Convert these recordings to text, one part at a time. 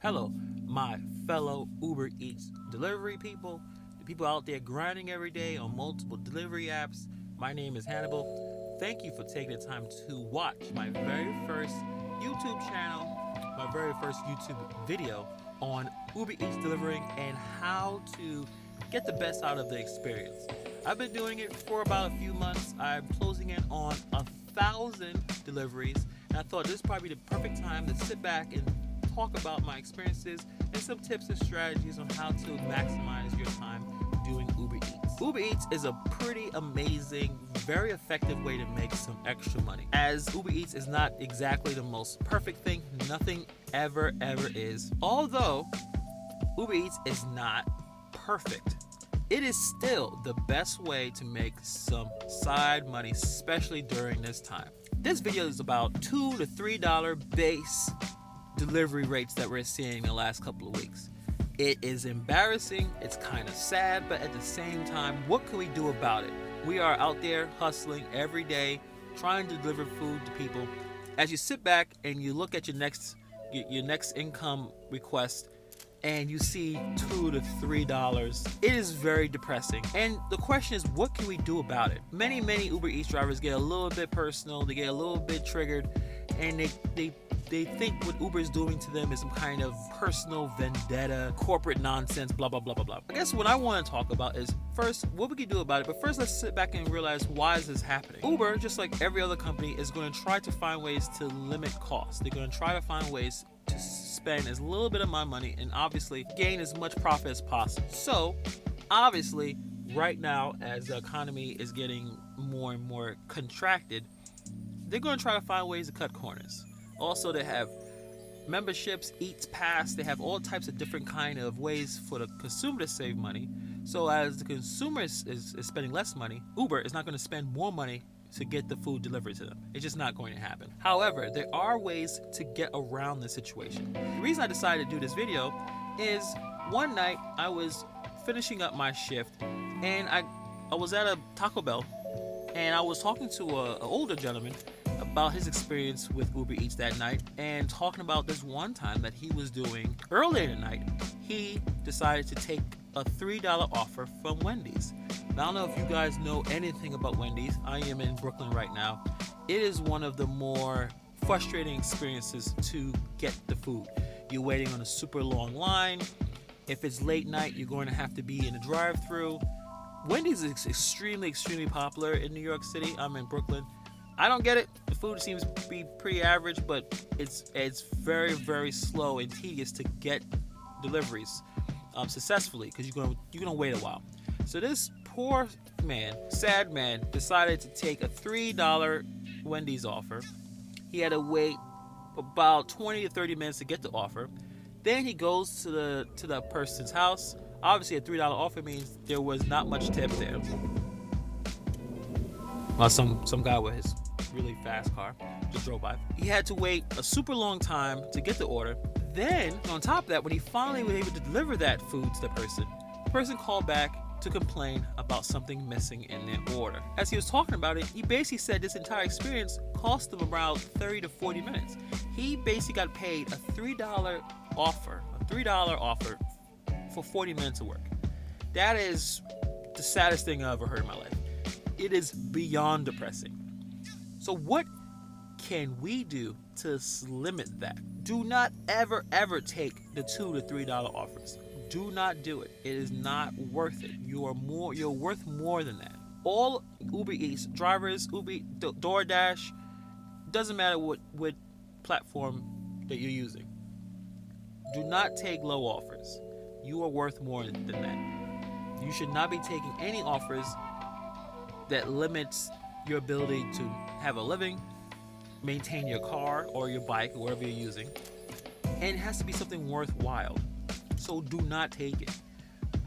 Hello, my fellow Uber Eats delivery people, the people out there grinding every day on multiple delivery apps. My name is Hannibal. Thank you for taking the time to watch my very first YouTube channel, my very first YouTube video on Uber Eats delivering and how to get the best out of the experience. I've been doing it for about a few months. I'm closing in on 1,000 deliveries, and I thought this is probably the perfect time to sit back and talk about my experiences and some tips and strategies on how to maximize your time doing Uber Eats. Uber Eats is a pretty amazing, very effective way to make some extra money. As Uber Eats is not exactly the most perfect thing, nothing ever is. Although Uber Eats is not perfect, it is still the best way to make some side money, especially during this time. This video is about $2 to $3 base delivery rates that we're seeing in the last couple of weeks. It is embarrassing, it's kind of sad, but at the same time, what can we do about it? We are out there hustling every day, trying to deliver food to people. As you sit back and you look at your next income request and you see $2 to $3, it is very depressing. And the question is, what can we do about it? Many Uber Eats drivers get a little bit personal, they get a little bit triggered, and they think what Uber is doing to them is some kind of personal vendetta, corporate nonsense, blah, blah, blah, blah, blah. I guess what I want to talk about is, first, what we can do about it. But first, let's sit back and realize, why is this happening? Uber, just like every other company, is going to try to find ways to limit costs. They're going to try to find ways to spend as little bit of my money and obviously gain as much profit as possible. So, obviously, right now, as the economy is getting more and more contracted, they're going to try to find ways to cut corners. Also, they have memberships, Eats Pass. They have all types of different kind of ways for the consumer to save money. So as the consumer is spending less money, Uber is not going to spend more money to get the food delivered to them. It's just not going to happen. However, there are ways to get around the situation. The reason I decided to do this video is one night I was finishing up my shift and I was at a Taco Bell and I was talking to an older gentleman about his experience with Uber Eats that night and talking about this one time that he was doing earlier tonight. He decided to take a $3 offer from Wendy's. Now, I don't know if you guys know anything about Wendy's. I am in Brooklyn right now. It is one of the more frustrating experiences to get the food. You're waiting on a super long line. If it's late night, you're going to have to be in a drive-thru. Wendy's is extremely popular in New York City. I'm in Brooklyn. I don't get it. The food seems to be pretty average, but it's very slow and tedious to get deliveries successfully because you're gonna wait a while. So this poor man, sad man, decided to take a $3 Wendy's offer. He had to wait about 20 to 30 minutes to get the offer. Then he goes to the person's house. Obviously, a $3 offer means there was not much tip there. Well, some guy with his really fast car just drove by. He had to wait a super long time to get the order. Then, on top of that, when he finally was able to deliver that food to the person called back to complain about something missing in their order. As he was talking about it, he basically said this entire experience cost him around 30 to 40 minutes. He basically got paid a $3 offer for 40 minutes of work. That is the saddest thing I ever heard in my life. It is beyond depressing. So what can we do to limit that? Do not ever take the $2 to $3 offers. Do not do it. It is not worth it. You're worth more than that. All Uber Eats drivers, Doordash, doesn't matter what platform that you're using. Do not take low offers. You are worth more than that. You should not be taking any offers that limits your ability to have a living, maintain your car or your bike or whatever you're using, and it has to be something worthwhile. So do not take it.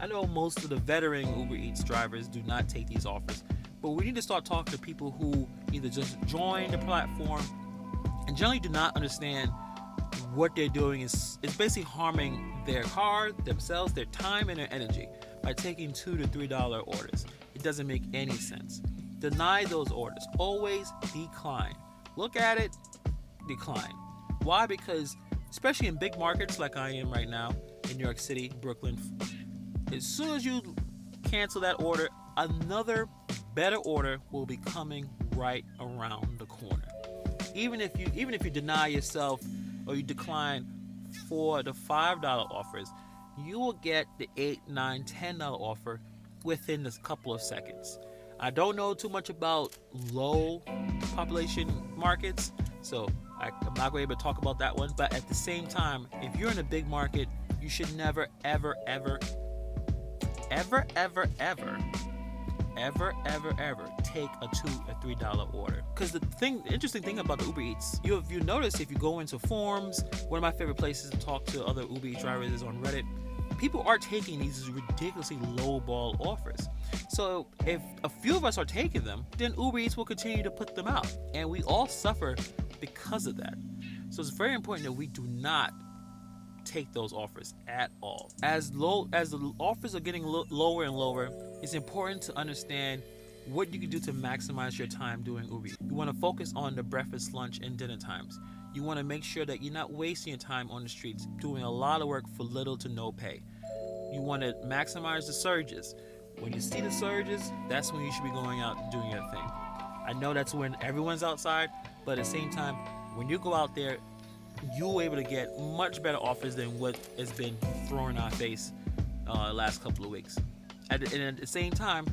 I know most of the veteran Uber Eats drivers do not take these offers, but we need to start talking to people who either just join the platform and generally do not understand what they're doing is basically harming their car, themselves, their time, and their energy by taking $2 to $3 orders. It doesn't make any sense. Deny those orders. Always decline. Look at it, decline. Why? Because especially in big markets like I am right now in New York City, Brooklyn. As soon as you cancel that order, another better order will be coming right around the corner. Even if you deny yourself or you decline for the $5 offers, you will get the $8, $9, $10 offer within a couple of seconds. I don't know too much about low population markets, so I'm not going to be able to talk about that one. But at the same time, if you're in a big market, you should never, ever, ever, ever, ever, ever, ever, ever, ever take a $2 or $3 order. Because the interesting thing about the Uber Eats, you notice if you go into forums, one of my favorite places to talk to other Uber Eats drivers is on Reddit. People are taking these ridiculously low-ball offers. So if a few of us are taking them, then Uber Eats will continue to put them out, and we all suffer because of that. So it's very important that we do not take those offers at all. As the offers are getting lower and lower, it's important to understand what you can do to maximize your time doing Uber Eats. You want to focus on the breakfast, lunch, and dinner times. You want to make sure that you're not wasting your time on the streets doing a lot of work for little to no pay. You want to maximize the surges. When you see the surges, that's when you should be going out and doing your thing. I know that's when everyone's outside, but at the same time, when you go out there, you'll be able to get much better offers than what has been thrown in our face the last couple of weeks. And at the same time,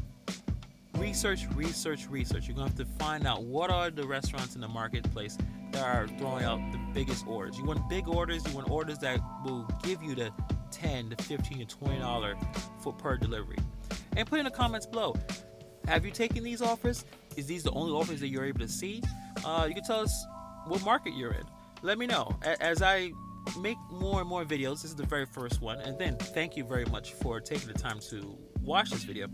research. You're going to have to find out what are the restaurants in the marketplace that are throwing out the biggest orders. You want big orders. You want orders that will give you the $10 to $15 to $20 per delivery. And put in the comments below, have you taken these offers? Is these the only offers that you're able to see? You can tell us what market you're in. Let me know. As I make more and more videos, this is the very first one. And then thank you very much for taking the time to watch this video.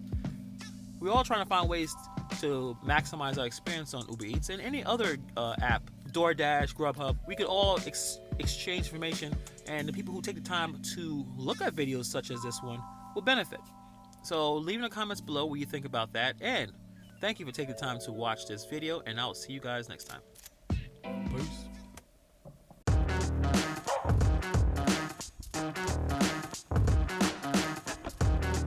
We're all trying to find ways to maximize our experience on Uber Eats and any other app, Doordash, Grubhub. We could all exchange information, and the people who take the time to look at videos such as this one will benefit. So leave in the comments below what you think about that, and thank you for taking the time to watch this video, and I'll see you guys next time. Peace.